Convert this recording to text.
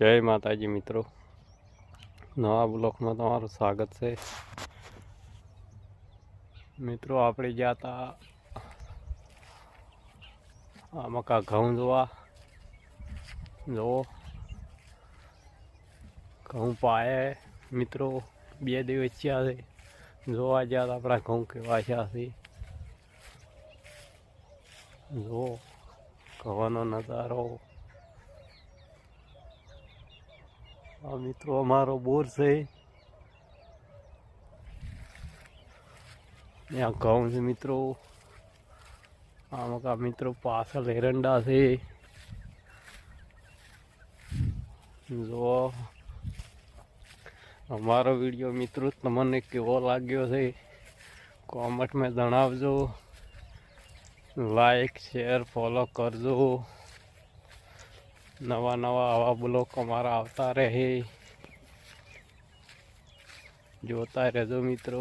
જય માતાજી મિત્રો, નવા બ્લોકમાં તમારું સ્વાગત છે. મિત્રો આપણે ગયા હતા આમાં કા ઘઉં જોવા. જો ઘઉં પાયે મિત્રો 2 દિવસ થયા છે. જોવા ગયા હતા આપણા ઘઉં કેવા થયા છે. જો ઘઉંનો નજારો. આ મિત્રો અમારો બોર છે. ત્યાં ઘઉં છે મિત્રો. આમાં કા મિત્રો પાછળ એરંડા છે. જો અમારો વિડીયો મિત્રો તમને કેવો લાગ્યો છે કોમેન્ટમાં જણાવજો. લાઈક શેર ફોલો કરજો. નવા આવા બ્લોગ અમારા આવતા રહે, જોતા રહેજો મિત્રો.